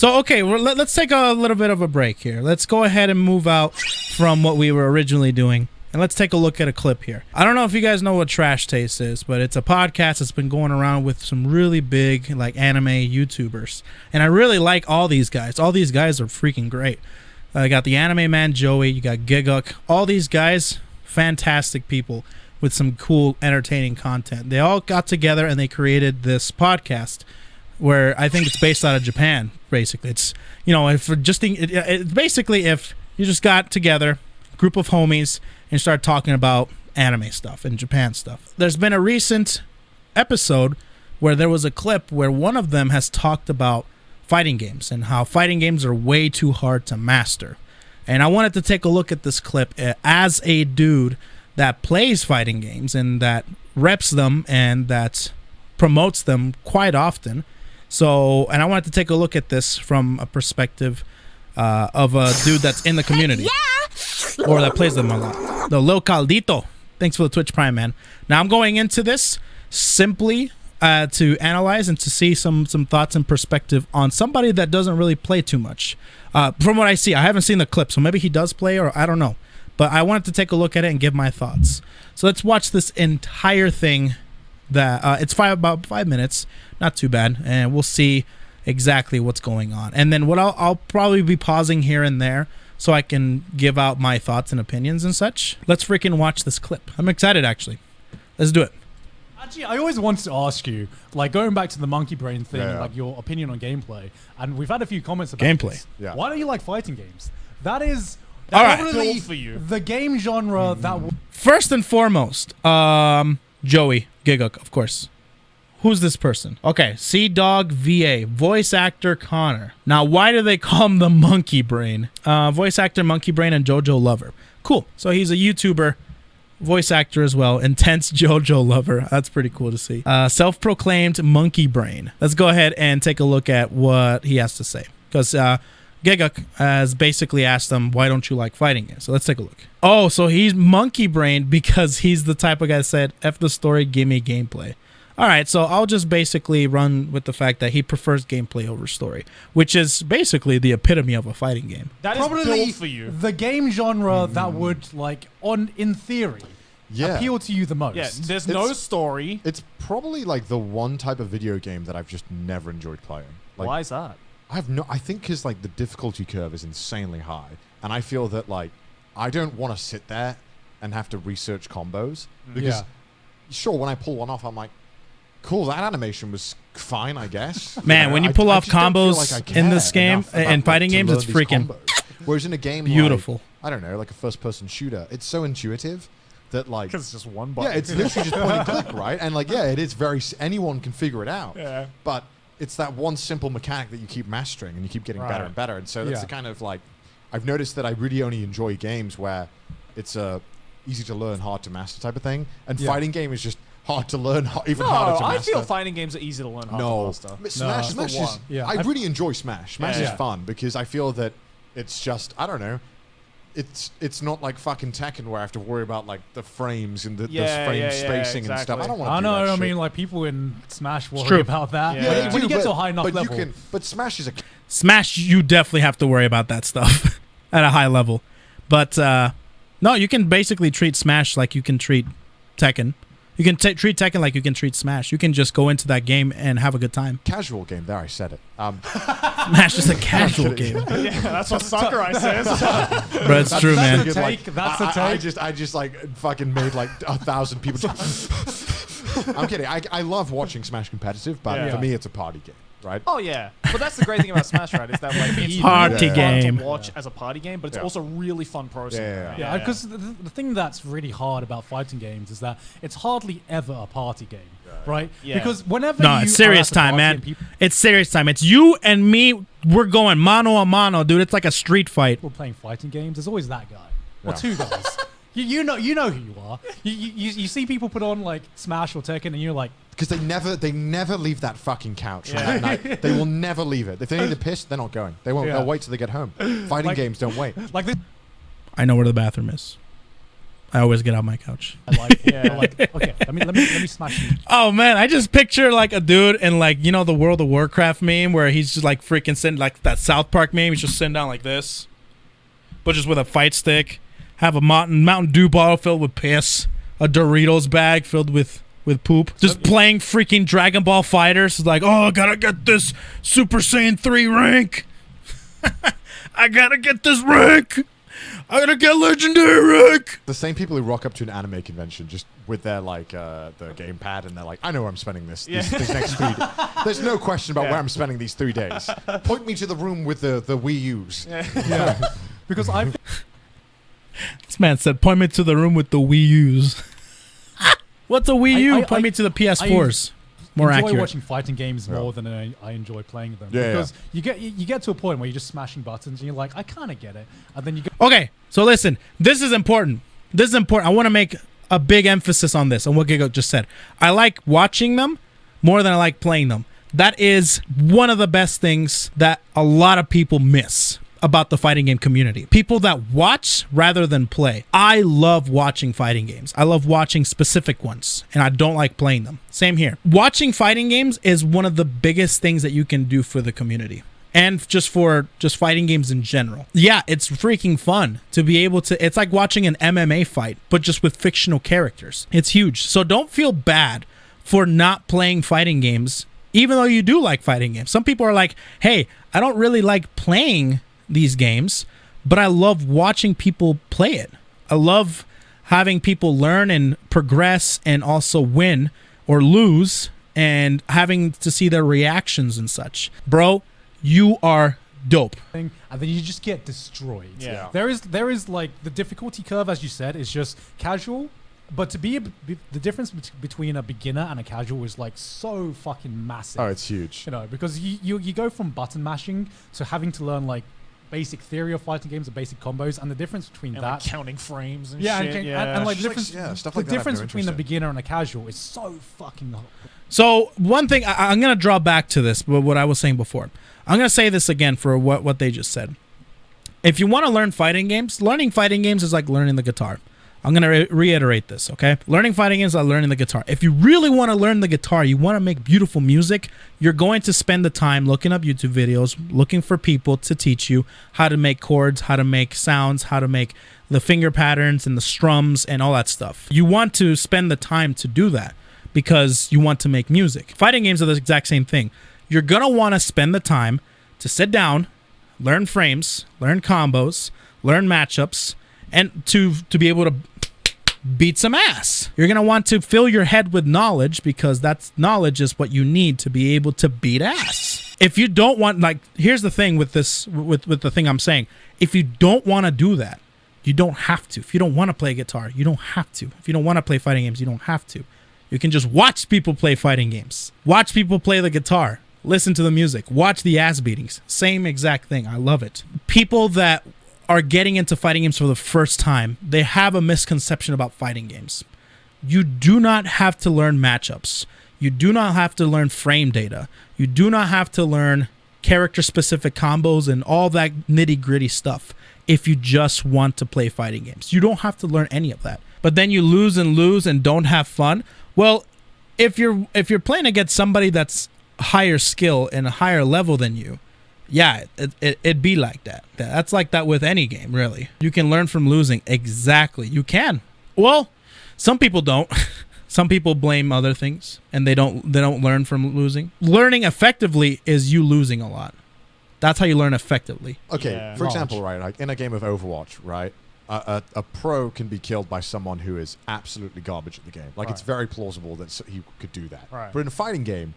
So, okay, well, let's take a little bit of a break here. Let's go ahead and move out from what we were originally doing, and let's take a look at a clip here. I don't know if you guys know what Trash Taste is, but it's a podcast that's been going around with some really big, like, anime YouTubers. And I really like all these guys. All these guys are freaking great. You got the Anime Man Joey, you got Giguk. All these guys, fantastic people with some cool, entertaining content. They all got together and they created this podcast where I think it's based out of Japan, basically. It's, you know, if basically if you just got together, a group of homies, and start talking about anime stuff and Japan stuff. There's been a recent episode where there was a clip where one of them has talked about fighting games and how fighting games are way too hard to master. And I wanted to take a look at this clip as a dude that plays fighting games and that reps them and that promotes them quite often. So, and I wanted to take a look at this from a perspective of a dude that's in the community. Yeah. Or that plays them a lot. The Lil Caldito. Thanks for the Twitch Prime, man. Now, I'm going into this simply to analyze and to see some thoughts and perspective on somebody that doesn't really play too much. From what I see, I haven't seen the clip, so maybe he does play or I don't know. But I wanted to take a look at it and give my thoughts. So let's watch this entire thing. That it's about 5 minutes, not too bad, and we'll see exactly what's going on. And then what I'll probably be pausing here and there so I can give out my thoughts and opinions and such. Let's freaking watch this clip. I'm excited, actually. Let's do it. Actually, I always wanted to ask you, like, going back to the monkey brain thing, like your opinion on gameplay, and we've had a few comments about gameplay. This. Yeah. Why don't you like fighting games? That is all right. probably for you. The game genre that. First and foremost, Joey Giguk, of course. Who's this person? Okay, Sea-Dog VA, voice actor Connor. Now, why do they call him the Monkey Brain? Voice actor Monkey Brain and JoJo Lover. Cool. So he's a YouTuber, voice actor as well. Intense JoJo Lover. That's pretty cool to see. Self-proclaimed Monkey Brain. Let's go ahead and take a look at what he has to say. Because Giguk has basically asked him, why don't you like fighting games? So let's take a look. Oh, so he's monkey brained because he's the type of guy that said, F the story, give me gameplay. All right, so I'll just basically run with the fact that he prefers gameplay over story, which is basically the epitome of a fighting game. That is probably for you. The game genre that would, like, in theory, appeal to you the most. Yeah, there's no story. It's probably like the one type of video game that I've just never enjoyed playing. Like, why is that? I think because like the difficulty curve is insanely high, and I feel that like I don't want to sit there and have to research combos because sure, when I pull one off, I'm like, cool, that animation was fine, I guess. Man, when you pull off combos in this game, in fighting games, it's freaking whereas in a game beautiful. Like, I don't know, like a first-person shooter, it's so intuitive that like because it's just one button. Yeah, it's literally just point and click, right? And like, yeah, it is anyone can figure it out. Yeah, but it's that one simple mechanic that you keep mastering and you keep getting better and better. And so that's the kind of like, I've noticed that I really only enjoy games where it's a easy to learn, hard to master type of thing. And fighting game is just hard to learn, even harder to master. I feel fighting games are easy to learn, hard to master. Smash is, I really enjoy Smash. Smash is fun because I feel that it's just, I don't know, it's not like fucking Tekken where I have to worry about like the frames and the frame spacing and stuff. I don't want to do that I mean, like people in Smash worry about that. Yeah, when you get to a high enough level. But Smash is Smash, you definitely have to worry about that stuff at a high level. But no, you can basically treat Smash like you can treat Tekken. You can treat Tekken like you can treat Smash. You can just go into that game and have a good time. Casual game. There, I said it. Smash is a casual game. Yeah, that's what Sakurai says. Bro, it's true, man. That's the take. I just like fucking made like 1,000 people. I'm kidding. I love watching Smash competitive, but for me, it's a party game. Right? Oh yeah, but that's the great thing about Smash, right? Is that like it's party really game fun to watch as a party game, but it's also really fun processing. Yeah, because the thing that's really hard about fighting games is that it's hardly ever a party game, right? Yeah. Because whenever it's serious time, man. It's serious time. It's you and me. We're going mano a mano, dude. It's like a street fight. We're playing fighting games. There's always that guy or two guys. You know who you are. You see people put on like Smash or Tekken, and you're like, because they never leave that fucking couch at night. They will never leave it. If they need to piss, they're not going. They won't. They'll wait till they get home. Fighting games don't wait. Like this. I know where the bathroom is. I always get out my couch. I like, yeah. Like, okay, let me smash you. Oh man, I just picture like a dude in like, you know, the World of Warcraft meme where he's just like freaking sitting, like that South Park meme. He's just sitting down like this, but just with a fight stick. Have a Mountain Dew bottle filled with piss, a Doritos bag filled with poop. Just playing freaking Dragon Ball Fighters. It's like, oh, I gotta get this Super Saiyan 3 rank. I gotta get this rank. I gotta get legendary rank. The same people who rock up to an anime convention just with their like the gamepad and they're like, I know where I'm spending this next 3 days. There's no question about where I'm spending these 3 days. Point me to the room with the Wii U's. Yeah. Because I've This man said, point me to the room with the Wii U's. What's a Wii U? Point me to the PS4s. More enjoy accurate. watching fighting games more than I enjoy playing them. Yeah, because you get to a point where you're just smashing buttons and you're like, I kind of get it. And then you go, Okay, so listen, this is important. This is important. I want to make a big emphasis on this, on what Gigo just said. I like watching them more than I like playing them. That is one of the best things that a lot of people miss about the fighting game community. People that watch rather than play. I love watching fighting games. I love watching specific ones, and I don't like playing them. Same here. Watching fighting games is one of the biggest things that you can do for the community. And just for fighting games in general. Yeah, it's freaking fun to be able to, it's like watching an MMA fight, but just with fictional characters. It's huge. So don't feel bad for not playing fighting games, even though you do like fighting games. Some people are like, hey, I don't really like playing these games, but I love watching people play it. I love having people learn and progress and also win or lose and having to see their reactions and such. Bro, you are dope. and then you just get destroyed. Yeah. There is like the difficulty curve, as you said, is just casual. But the difference between a beginner and a casual is like so fucking massive. Oh, it's huge. You know, because you go from button mashing to having to learn like basic theory of fighting games or basic combos, and the difference between And that, like counting frames and yeah, shit. and like Just difference, like, stuff the like that I difference find between the interesting. beginner and a casual is so fucking. So one thing, I'm going to draw back to this, but what I was saying before. I'm going to say this again for what they just said. If you want to learn fighting games, learning fighting games is like learning the guitar. I'm going to reiterate this, okay? Learning fighting games is like learning the guitar. If you really want to learn the guitar, you want to make beautiful music, you're going to spend the time looking up YouTube videos, looking for people to teach you how to make chords, how to make sounds, how to make the finger patterns and the strums and all that stuff. You want to spend the time to do that because you want to make music. Fighting games are the exact same thing. You're going to want to spend the time to sit down, learn frames, learn combos, learn matchups, and to be able to beat some ass. You're going to want to fill your head with knowledge because that's knowledge is what you need to be able to beat ass. If you don't want, like, here's the thing with this, with the thing I'm saying. If you don't want to do that, you don't have to. If you don't want to play guitar, you don't have to. If you don't want to play fighting games, you don't have to. You can just watch people play fighting games. Watch people play the guitar. Listen to the music. Watch the ass beatings. Same exact thing. I love it. People that are getting into fighting games for the first time, they have a misconception about fighting games. You do not have to learn matchups. You do not have to learn frame data. You do not have to learn character-specific combos and all that nitty-gritty stuff if you just want to play fighting games. You don't have to learn any of that. But then you lose and don't have fun. Well, if you're playing against somebody that's higher skill and a higher level than you, yeah, it'd be like that. That's like that with any game, really. You can learn from losing. Exactly. You can. Well, some people don't. Some people blame other things and they don't learn from losing. Learning effectively is you losing a lot. That's how you learn effectively. Okay, Yeah. for example, right, like in a game of Overwatch, right, a pro can be killed by someone who is absolutely garbage at the game. Like, it's very plausible that he could do that. Right. But in a fighting game,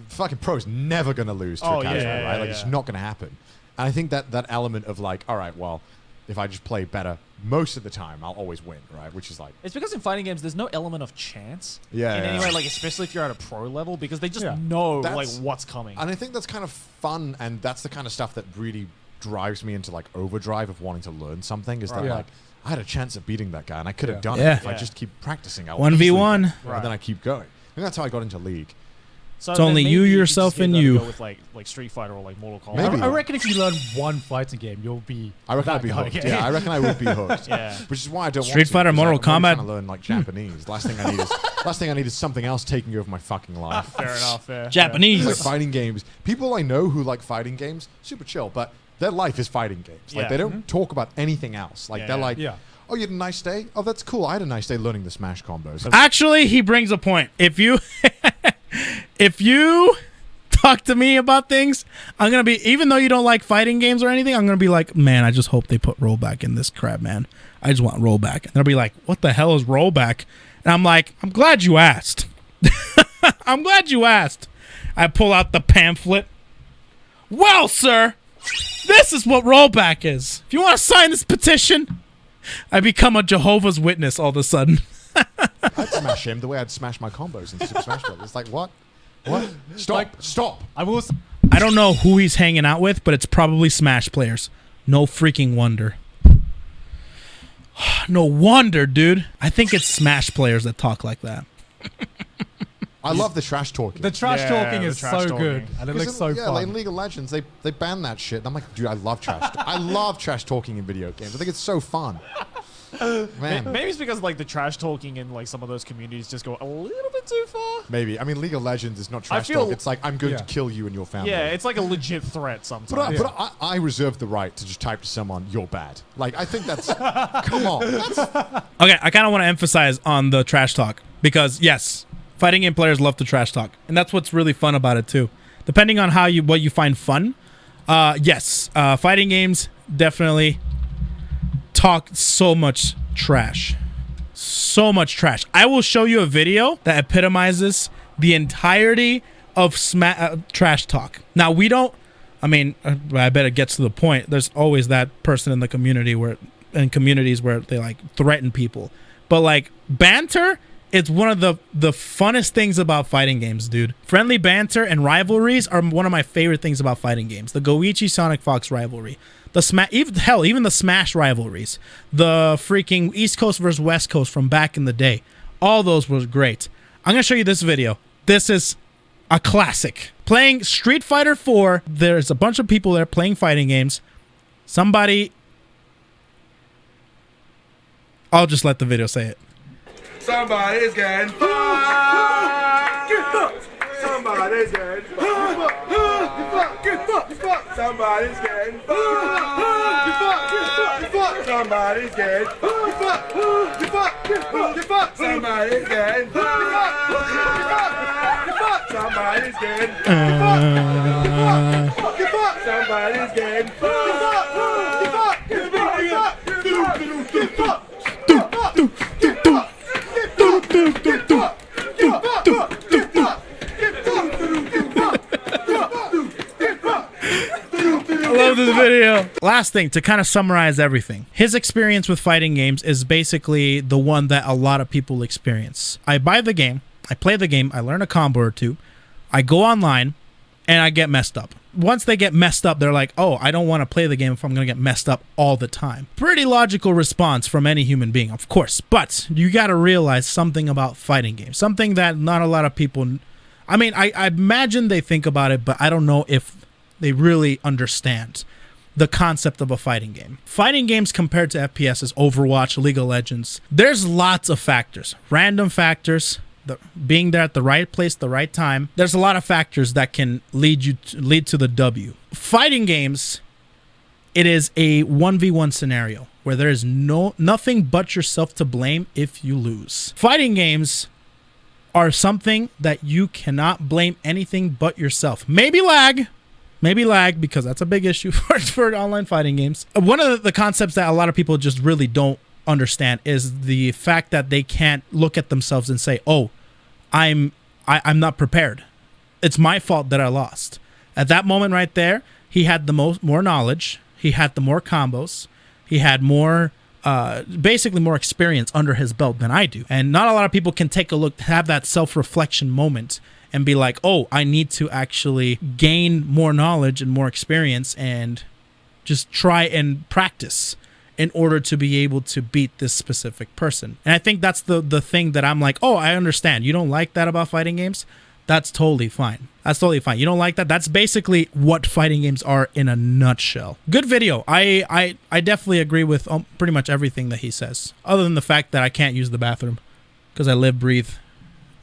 the fucking pro is never going to lose to Oh, a casual, yeah, right? Like, yeah. it's not going to happen. And I think that element of, like, all right, well, if I just play better most of the time, I'll always win, right? Which is like... It's because in fighting games, there's no element of chance. Yeah, In any yeah. way, like, especially if you're at a pro level, because they just Yeah. know, like, That's- what's coming. And I think that's kind of fun, and that's the kind of stuff that really drives me into, like, overdrive of wanting to learn something, is that, Right. Yeah. like, I had a chance at beating that guy, and I could have Yeah. done Yeah. it if I Yeah. just keep practicing. I'll 1v1. easily get it. And then I keep going. I think that's how I got into League. So It's then only maybe you, could just yourself, get and them to you. Go with like Street Fighter or like Mortal Kombat. Maybe. I reckon if you learn one fighting game, you'll be. I reckon that I'd be guy. hooked. Yeah, I reckon I would be hooked. Yeah. Which is why I don't Street want to, Fighter, 'cause Mortal I'm already Kombat. trying to learn like Japanese. Last thing I need is something else taking over my fucking life. Fair enough. Fair. Japanese. Like fighting games. People I know who like fighting games, super chill, but their life is fighting games. Like Yeah. they don't talk about anything else. Like Yeah, they're yeah. like, Yeah. oh, you had a nice day? Oh, that's cool. I had a nice day learning the Smash combos. Actually, he brings a point. If you if you talk to me about things, I'm gonna be, even though you don't like fighting games or anything, I'm gonna be like, man, I just hope they put rollback in this crap, man. I just want rollback. And they'll be like, what the hell is rollback? And I'm like, I'm glad you asked. I'm glad you asked. I pull out the pamphlet. Well, sir, this is what rollback is. If you want to sign this petition, I become a Jehovah's Witness all of a sudden. I'd smash him the way I'd smash my combos in Super Smash Bros. It's like, what? What? Stop. Stop. I will. I don't know who he's hanging out with, but it's probably Smash players. No freaking wonder. No wonder, dude. I think it's Smash players that talk like that. I love the trash talking. The trash Yeah, talking the is trash so talking. good, and it 'Cause looks in- so yeah, like in fun. League of Legends, they ban that shit. And I'm like, dude, I love trash. I love trash talking in video games. I think it's so fun. Man, Maybe it's because like the trash talking in like some of those communities just go a little bit too far. maybe. I mean, League of Legends is not trash feel- talk. It's like, I'm going Yeah. to kill you and your family. Yeah, it's like a legit threat sometimes. But I reserve the right to just type to someone, you're bad. Like, I think that's, come on. That's, Okay, I kind of want to emphasize on the trash talk because, yes, fighting game players love to trash talk, and that's what's really fun about it too. Depending on what you find fun, yes, fighting games definitely talk so much trash. So much trash. I will show you a video that epitomizes the entirety of trash talk. Now, we don't, I mean, I bet it gets to the point. There's always that person in the community in communities where they like threaten people. But like banter, it's one of the funnest things about fighting games, dude. Friendly banter and rivalries are one of my favorite things about fighting games. The Goichi Sonic Fox rivalry. Even the Smash rivalries, the freaking East Coast versus West Coast from back in the day, all those was great. I'm gonna show you this video. This is a classic. Playing Street Fighter 4. There's a bunch of people there playing fighting games. I'll just let the video say it. Somebody's getting fucked. Get fucked. Somebody's getting fucked. Get fucked. Get fucked. Somebody's getting fucked. Get fucked. Get fucked. Somebody's getting fucked. Get fucked. Get fucked. Somebody's getting fucked. Get fucked. Somebody's getting fucked. Get fucked. Somebody's getting fucked. Get fucked. Get fucked. Get fucked. I love this video. Last thing, to kind of summarize everything. His experience with fighting games is basically the one that a lot of people experience. I buy the game, I play the game, I learn a combo or two, I go online, and I get messed up. Once they get messed up, they're like, oh, I don't want to play the game if I'm going to get messed up all the time. Pretty logical response from any human being, of course. But you got to realize something about fighting games. Something that not a lot of people... I mean, I imagine they think about it, but I don't know if they really understand the concept of a fighting game. Fighting games compared to FPSs, Overwatch, League of Legends, there's lots of factors. Random factors, being there at the right place, the right time. There's a lot of factors that can lead to the W. Fighting games, it is a 1v1 scenario where there is nothing but yourself to blame if you lose. Fighting games are something that you cannot blame anything but yourself. Maybe lag, because that's a big issue for online fighting games. One of the concepts that a lot of people just really don't understand is the fact that they can't look at themselves and say, oh, I'm not prepared. It's my fault that I lost. At that moment right there, he had the more knowledge, he had the more combos, he had more basically more experience under his belt than I do. And not a lot of people can take a look, have that self-reflection moment and be like, oh, I need to actually gain more knowledge and more experience and just try and practice in order to be able to beat this specific person. And I think that's the thing that I'm like, oh, I understand. You don't like that about fighting games, That's totally fine. That's totally fine. You don't like that? That's basically what fighting games are in a nutshell. Good video. I definitely agree with pretty much everything that he says, other than the fact that I can't use the bathroom because I live, breathe,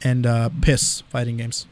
and piss fighting games.